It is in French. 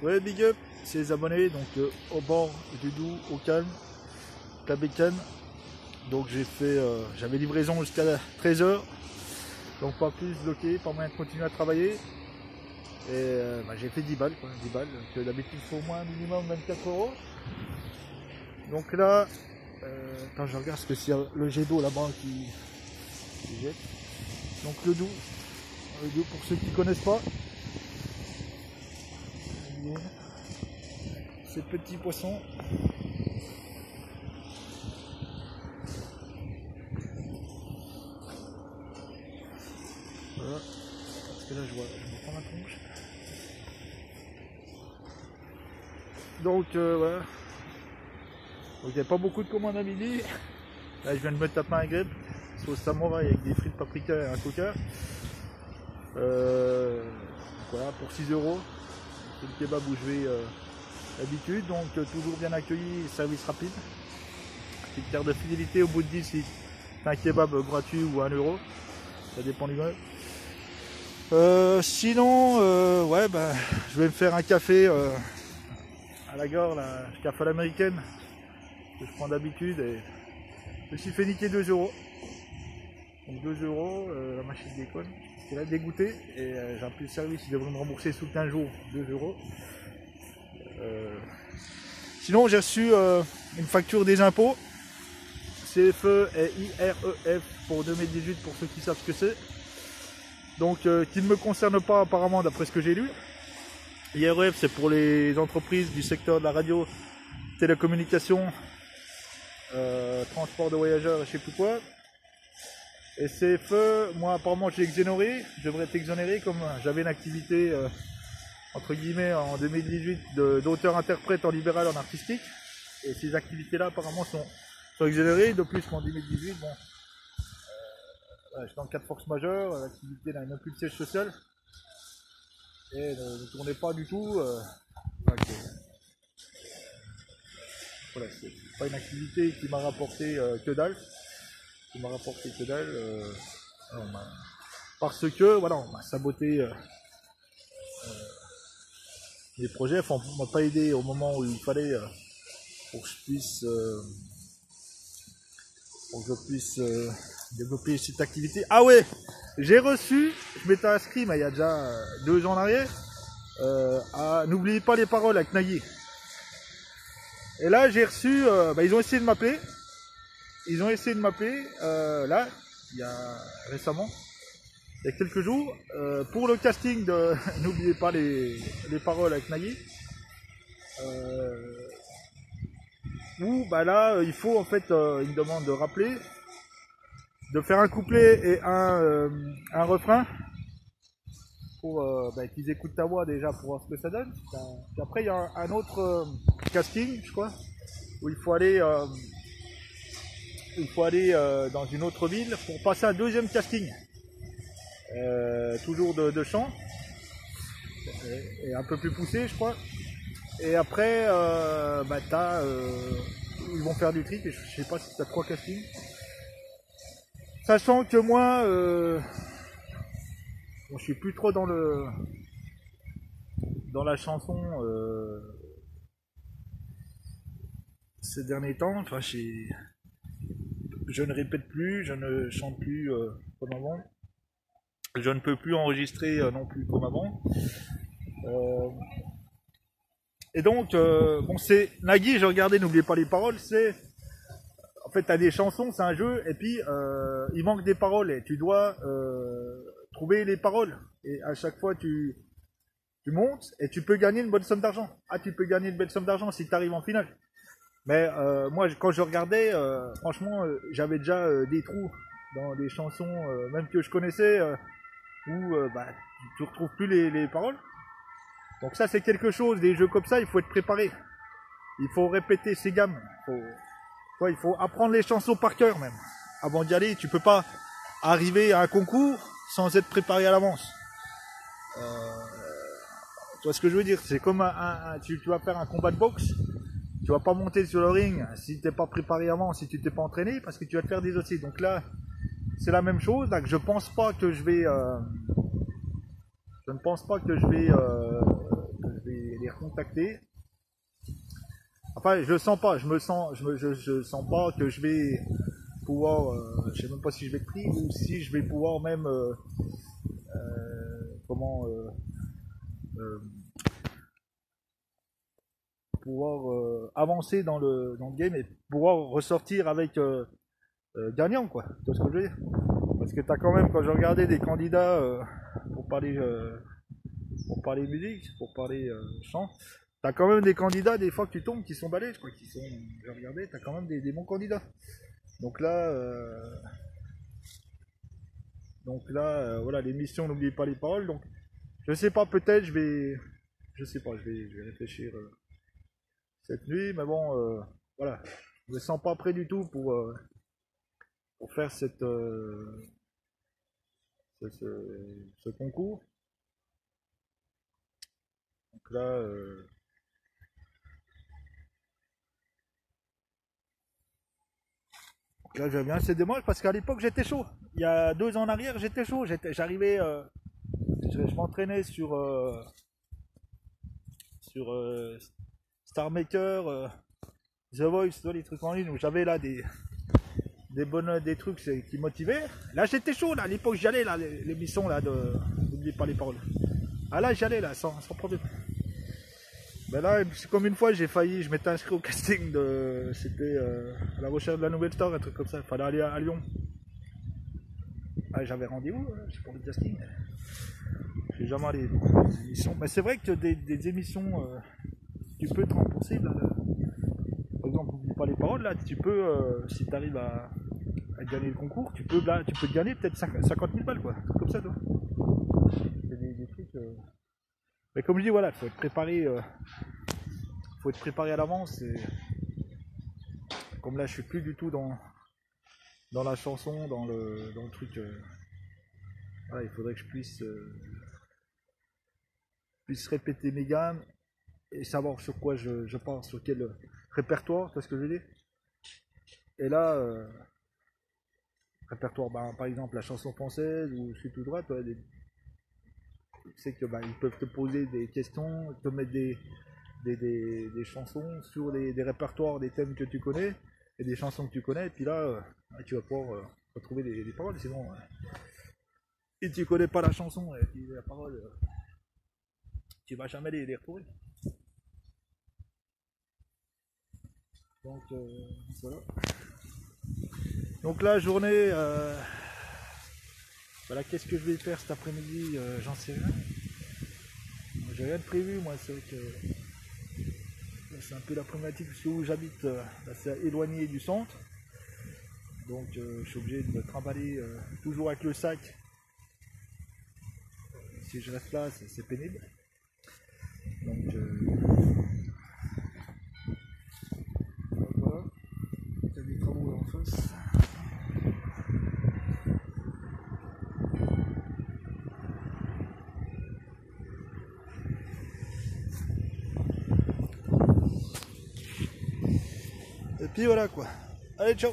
Ouais, big up, c'est les abonnés, donc au bord du Doubs, au calme, la bécane. Donc j'ai fait, j'avais livraison jusqu'à 13h, donc pas plus bloqué, pas moyen de continuer à travailler. Et j'ai fait 10 balles, quoi, 10 balles, donc d'habitude il faut au moins minimum 24 euros. Donc là, attends, je regarde ce que c'est le jet d'eau là-bas qui jette. Donc le Doubs pour ceux qui ne connaissent pas. Ces petits poissons. Voilà. Parce que là je me prends la tronche. Donc voilà. Donc il n'y a pas beaucoup de commandes à midi. Là je viens de me taper un grip. Sauce samouraï avec des frites paprika et un coca. Voilà pour 6 euros. C'est le kebab où je vais d'habitude. Donc toujours bien accueilli, service rapide. Petite carte de fidélité au bout de 10 si c'est un kebab gratuit ou 1 euro. Ça dépend du mode. Sinon, ouais, je vais me faire un café à la gare, là, café à l'américaine, que je prends d'habitude. Et je me suis fait niquer 2 euros. Donc 2 euros, la machine déconne. J'étais là dégoûté et j'ai appelé le service, ils devraient me rembourser sous 15 jours 2 euros. Sinon, j'ai reçu une facture des impôts. CFE et IREF pour 2018 pour ceux qui savent ce que c'est. Donc qui ne me concerne pas apparemment d'après ce que j'ai lu. IREF c'est pour les entreprises du secteur de la radio, télécommunications, transport de voyageurs et je sais plus quoi. Et CFE, moi apparemment je l'ai exonéré, je devrais être exonéré comme j'avais une activité entre guillemets en 2018 d'auteur-interprète en libéral en artistique. Et ces activités là apparemment sont exonérées, de plus qu'en 2018, bon, j'étais en cas de force majeure, l'activité n'a même plus de siège social et ne tournait pas du tout. Voilà, c'est pas une activité qui m'a rapporté que dalle. Parce que voilà, on m'a saboté les projets. Enfin, on m'a pas aidé au moment où il fallait pour que je puisse développer cette activité. Ah ouais, j'ai reçu, je m'étais inscrit mais il y a déjà 2 ans en arrière, n'oubliez pas les paroles avec Nagui. Et là j'ai reçu, ils ont essayé de m'appeler. Là, il y a récemment, il y a quelques jours, pour le casting de N'oubliez pas les paroles avec Nagui. Où là, il faut en fait, une demande de rappeler, de faire un couplet et un refrain pour qu'ils écoutent ta voix déjà pour voir ce que ça donne. Puis après, il y a un autre casting, je crois, où il faut aller dans une autre ville pour passer un deuxième casting, toujours de chant, et un peu plus poussé, je crois. Et après, ils vont faire du tri, et je sais pas si tu as 3 castings. Sachant que moi, je suis plus trop dans la chanson ces derniers temps. Enfin, je ne répète plus, je ne chante plus comme avant. Je ne peux plus enregistrer non plus comme avant. Et donc, c'est Nagui, j'ai regardé, n'oubliez pas les paroles, c'est... En fait, tu as des chansons, c'est un jeu, et puis il manque des paroles, et tu dois trouver les paroles. Et à chaque fois, tu montes, et tu peux gagner une bonne somme d'argent. Ah, tu peux gagner une belle somme d'argent si tu arrives en finale. Mais moi, quand je regardais, franchement, j'avais déjà des trous dans des chansons, même que je connaissais, où tu ne retrouves plus les paroles. Donc ça, c'est quelque chose, des jeux comme ça, il faut être préparé. Il faut répéter ses gammes. Il faut apprendre les chansons par cœur même. Avant d'y aller, tu peux pas arriver à un concours sans être préparé à l'avance. Tu vois ce que je veux dire? C'est comme tu vas faire un combat de boxe. Tu vas pas monter sur le ring si tu n'es pas préparé avant, si tu t'es pas entraîné, parce que tu vas te faire des dossiers. Donc là, c'est la même chose. Donc je pense pas que je vais aller les recontacter. Enfin, je le sens pas, je sens pas que je vais pouvoir, je sais même pas si je vais être pris ou si je vais pouvoir même, euh, pouvoir avancer dans le game et pouvoir ressortir avec gagnant, quoi. Tu vois ce que je veux dire? Parce que t'as quand même, quand je regardais des candidats pour parler musique, pour parler chant, t'as quand même des candidats, des fois que tu tombes, qui sont balèzes, quoi, qui sont, j'ai regardé, t'as quand même des bons candidats. Donc là, voilà, l'émission, n'oubliez pas les paroles. Donc, je sais pas, peut-être, je sais pas, je vais réfléchir cette nuit, mais bon, voilà, je me sens pas prêt du tout pour faire ce concours. Donc là, je viens, c'est dommage parce qu'à l'époque j'étais chaud. Il y a 2 ans en arrière, j'étais chaud. J'arrivais, je m'entraînais sur Star Maker, The Voice, les trucs en ligne où j'avais là des trucs qui motivaient. Là j'étais chaud, là à l'époque j'y allais, là, l'émission là n'oubliez pas les paroles. Ah là j'y allais là, sans problème. Ben là, c'est comme une fois j'ai failli, je m'étais inscrit au casting c'était à la recherche de la nouvelle star, un truc comme ça, il fallait aller à Lyon. Ah, j'avais rendez-vous, pour le casting. J'ai jamais allé dans des émissions. Mais c'est vrai que des émissions, tu peux te rembourser. Là. Par exemple, n'oublie pas les paroles, là, tu peux, si tu arrives à gagner le concours, tu peux te gagner peut-être 50 000 balles, quoi. Comme ça, toi. C'est des trucs. Mais comme je dis, voilà, il faut être préparé. Faut être préparé à l'avance. Comme là, je suis plus du tout dans la chanson, dans le truc. Voilà, il faudrait que je puisse répéter mes gammes et savoir sur quoi je pars, sur quel répertoire, tu vois ce que je veux dire. Et là, répertoire, bah, par exemple la chanson française ou sud ou droite, tu sais que ils peuvent te poser des questions, te mettre des chansons sur des répertoires, des thèmes que tu connais et des chansons que tu connais, et puis là, tu vas pouvoir retrouver les paroles, sinon, si tu connais pas la chanson et puis la parole, tu vas jamais les retrouver. Donc voilà. Donc la journée, voilà, qu'est-ce que je vais faire cet après-midi, j'en sais rien. J'ai rien de prévu, moi, c'est vrai que c'est un peu la problématique, parce que où j'habite, c'est éloigné du centre. Donc je suis obligé de me trimballer toujours avec le sac. Si je reste là, c'est pénible. Donc voilà, il y a des travaux là en face. Et puis voilà quoi. Allez, ciao!